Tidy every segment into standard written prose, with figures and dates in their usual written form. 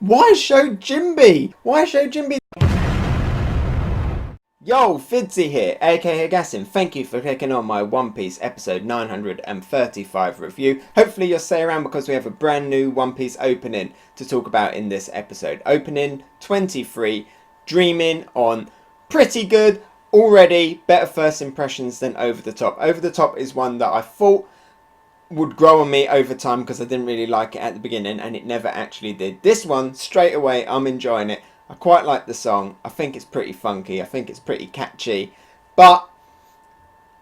Why show Jinbe? Why show Jinbe? Yo, Fidzy here, aka Hegassen. Thank you for clicking on my One Piece episode 935 review. Hopefully you'll stay around because we have a brand new One Piece opening to talk about in this episode. Opening 23, Dreaming On. Pretty good already. Better first impressions than Over the Top. Over the Top is one that I thought would grow on me over time because I didn't really like it at the beginning and it never actually did. This one, straight away, I'm enjoying it. I quite like the song. I think it's pretty funky. I think it's pretty catchy. But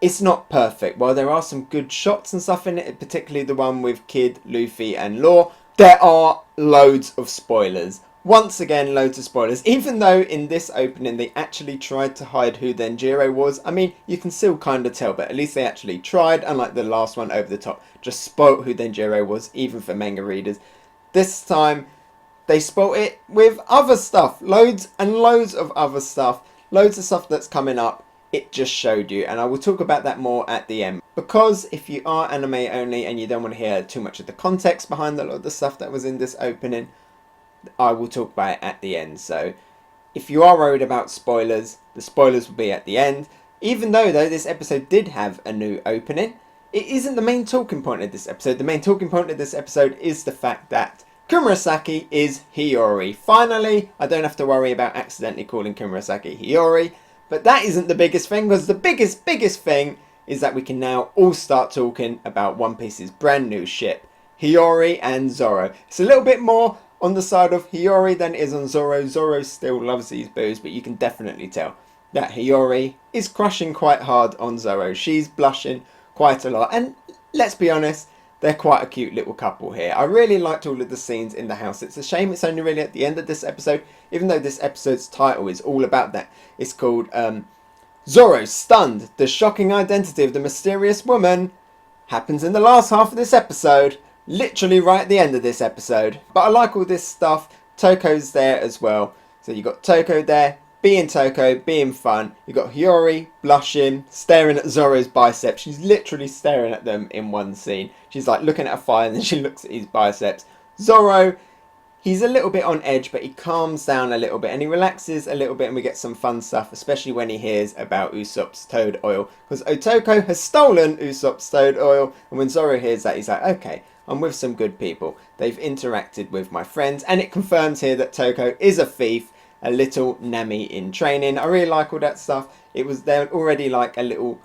it's not perfect. While there are some good shots and stuff in it, particularly the one with Kid, Luffy and Law, there are loads of spoilers. Once again, loads of spoilers. Even though in this opening they actually tried to hide who Denjiro was. I mean, you can still kind of tell, but at least they actually tried. Unlike the last one, Over the Top just spoiled who Denjiro was, even for manga readers. This time they spoiled it with other stuff. Loads and loads of other stuff. Loads of stuff that's coming up. It just showed you. And I will talk about that more at the end. Because if you are anime only and you don't want to hear too much of the context behind a lot of the stuff that was in this opening, I will talk about it at the end. So if you are worried about spoilers, the spoilers will be at the end. Even though this episode did have a new opening, it isn't the main talking point of this episode. The main talking point of this episode is the fact that Kumurasaki is Hiyori. Finally, I don't have to worry about accidentally calling Kumurasaki Hiyori. But that isn't the biggest thing, because the biggest thing is that we can now all start talking about One Piece's brand new ship, Hiyori and Zoro. It's a little bit more on the side of Hiyori than it is on Zoro. Zoro still loves these boos, but you can definitely tell that Hiyori is crushing quite hard on Zoro. She's blushing quite a lot. And let's be honest, they're quite a cute little couple here. I really liked all of the scenes in the house. It's a shame it's only really at the end of this episode, even though this episode's title is all about that. It's called Zoro Stunned. The shocking identity of the mysterious woman happens in the last half of this episode. Literally right at the end of this episode. But I like all this stuff. Toko's there as well. So you got Toko there, being Toko, being fun. You got Hiyori blushing, staring at Zoro's biceps. She's literally staring at them in one scene. She's like looking at a fire and then she looks at his biceps. Zoro, he's a little bit on edge, but he calms down a little bit and he relaxes a little bit and we get some fun stuff, especially when he hears about Usopp's toad oil. Because Otoko has stolen Usopp's toad oil, and when Zoro hears that, he's like, okay, I'm with some good people. They've interacted with my friends, and it confirms here that Toko is a thief, a little Nami in training. I really like all that stuff. They're already like a little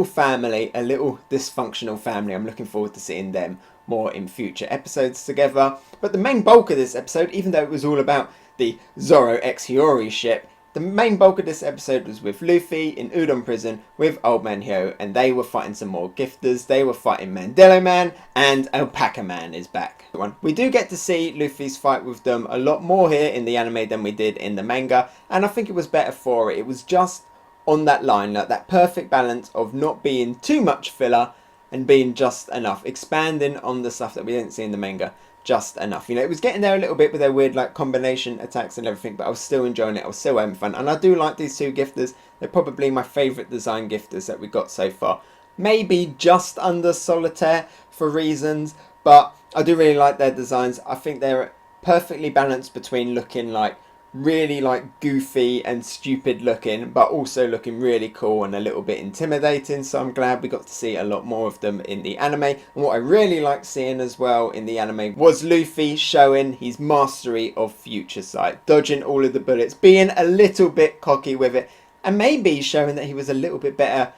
family, a little dysfunctional family. I'm looking forward to seeing them more in future episodes together. But the main bulk of this episode, even though it was all about the Zoro x Hiyori ship, the main bulk of this episode was with Luffy in Udon prison with Old Man Hyo, and they were fighting some more gifters. They were fighting Mandela Man, and Alpaca Man is back. We do get to see Luffy's fight with them a lot more here in the anime than we did in the manga, and I think it was better for it. It was just on that line, like that perfect balance of not being too much filler and being just enough, expanding on the stuff that we didn't see in the manga just enough. You know, it was getting there a little bit with their weird like combination attacks and everything, but I was still enjoying it. I was still having fun, and I do like these two gifters. They're probably my favourite design gifters that we got so far. Maybe just under Solitaire for reasons, but I do really like their designs. I think they're perfectly balanced between looking like really like goofy and stupid looking, but also looking really cool and a little bit intimidating. So I'm glad we got to see a lot more of them in the anime. And what I really liked seeing as well in the anime was Luffy showing his mastery of future sight, dodging all of the bullets, being a little bit cocky with it, and maybe showing that he was a little bit better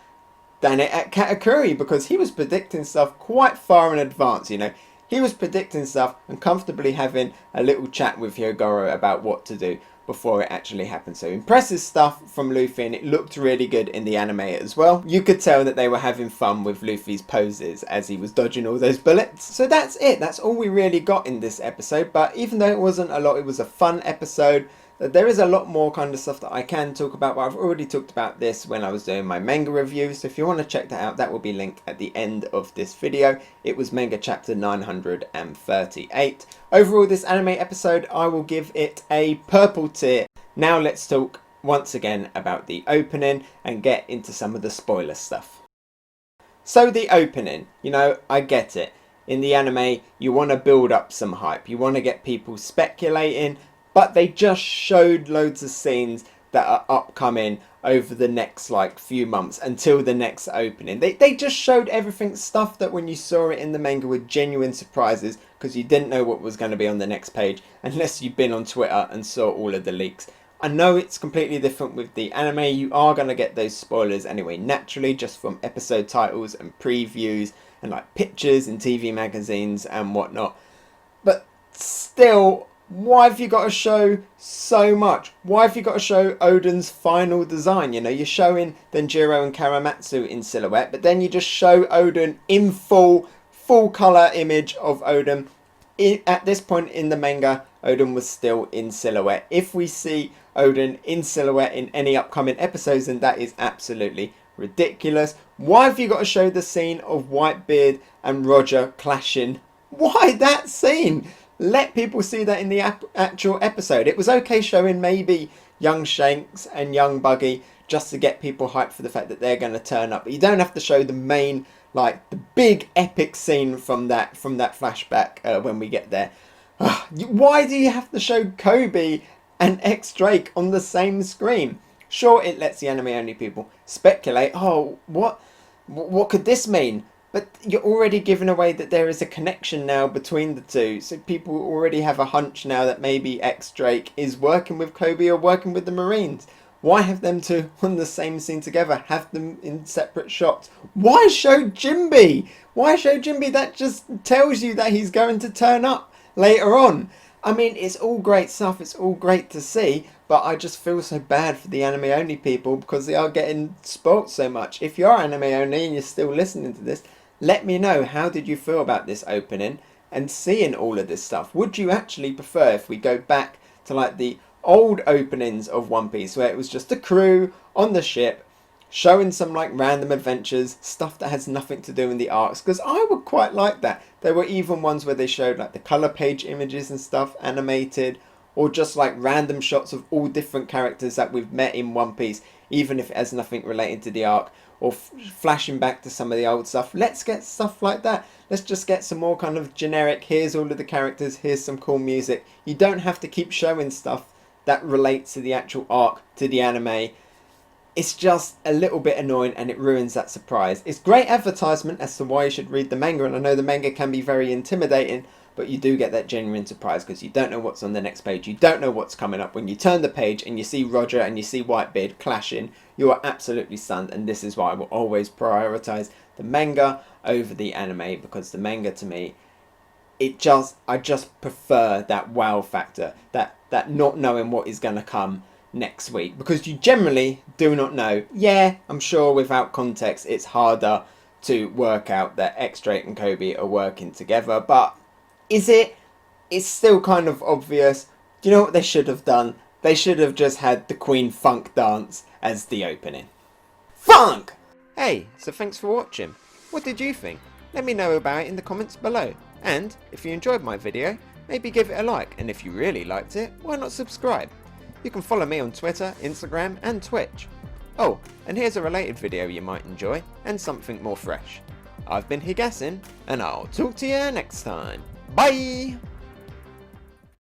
than it at Katakuri, because he was predicting stuff quite far in advance. You know, he was predicting stuff and comfortably having a little chat with Hyogoro about what to do before it actually happened. So impressive stuff from Luffy, and it looked really good in the anime as well. You could tell that they were having fun with Luffy's poses as he was dodging all those bullets. So that's it. That's all we really got in this episode. But even though it wasn't a lot, it was a fun episode. There is a lot more kind of stuff that I can talk about, but I've already talked about this when I was doing my manga review. So if you want to check that out, that will be linked at the end of this video. It was manga chapter 938. Overall, this anime episode, I will give it a purple tier. Now let's talk once again about the opening and get into some of the spoiler stuff. So the opening, you know, I get it. in the anime, you want to build up some hype. You want to get people speculating, but they just showed loads of scenes that are upcoming over the next like few months until the next opening. They just showed everything, stuff that when you saw it in the manga were genuine surprises because you didn't know what was going to be on the next page unless you've been on Twitter and saw all of the leaks. I know it's completely different with the anime. You are going to get those spoilers anyway, naturally, just from episode titles and previews and like pictures in TV magazines and whatnot. But still, why have you got to show so much? Why have you got to show Oden's final design? You know, you're showing Denjiro and Karamatsu in silhouette, but then you just show Oden in full colour image of Oden. At this point in the manga, Oden was still in silhouette. If we see Oden in silhouette in any upcoming episodes, then that is absolutely ridiculous. Why have you got to show the scene of Whitebeard and Roger clashing? Why that scene? Let people see that in the actual episode. It was okay showing maybe young Shanks and young Buggy just to get people hyped for the fact that they're going to turn up. But you don't have to show the main, like the big epic scene from that flashback when we get there. Why do you have to show Kobe and X-Drake on the same screen? Sure, it lets the anime only people speculate. Oh, what could this mean? But you're already giving away that there is a connection now between the two. So people already have a hunch now that maybe X-Drake is working with Kobe or working with the Marines. Why have them two on the same scene together? Have them in separate shots? Why show Jinbe? Why show Jinbe? That just tells you that he's going to turn up later on. I mean, it's all great stuff. It's all great to see. But I just feel so bad for the anime only people because they are getting spoilt so much. If you're anime only and you're still listening to this, let me know, how did you feel about this opening and seeing all of this stuff? Would you actually prefer if we go back to like the old openings of One Piece where it was just a crew on the ship showing some like random adventures, stuff that has nothing to do in the arcs? Because I would quite like that. There were even ones where they showed like the colour page images and stuff animated, or just like random shots of all different characters that we've met in One Piece, even if it has nothing related to the arc, or flashing back to some of the old stuff. Let's get stuff like that. Let's just get some more kind of generic, here's all of the characters, here's some cool music. You don't have to keep showing stuff that relates to the actual arc, to the anime. It's just a little bit annoying and it ruins that surprise. It's great advertisement as to why you should read the manga, and I know the manga can be very intimidating, but you do get that genuine surprise because you don't know what's on the next page. You don't know what's coming up. When you turn the page and you see Roger and you see Whitebeard clashing, you are absolutely stunned. And this is why I will always prioritize the manga over the anime, because the manga to me, I just prefer that wow factor, that not knowing what is going to come next week, because you generally do not know. Yeah, I'm sure without context it's harder to work out that X-Drake and Kobe are working together, but is it? It's still kind of obvious. Do you know what they should have done? They should have just had the Queen Funk dance as the opening. Funk! Hey, so thanks for watching. What did you think? Let me know about it in the comments below. And if you enjoyed my video, maybe give it a like. And if you really liked it, why not subscribe? You can follow me on Twitter, Instagram and Twitch. Oh, and here's a related video you might enjoy, and something more fresh. I've been Hegassen, and I'll talk to you next time. Bye!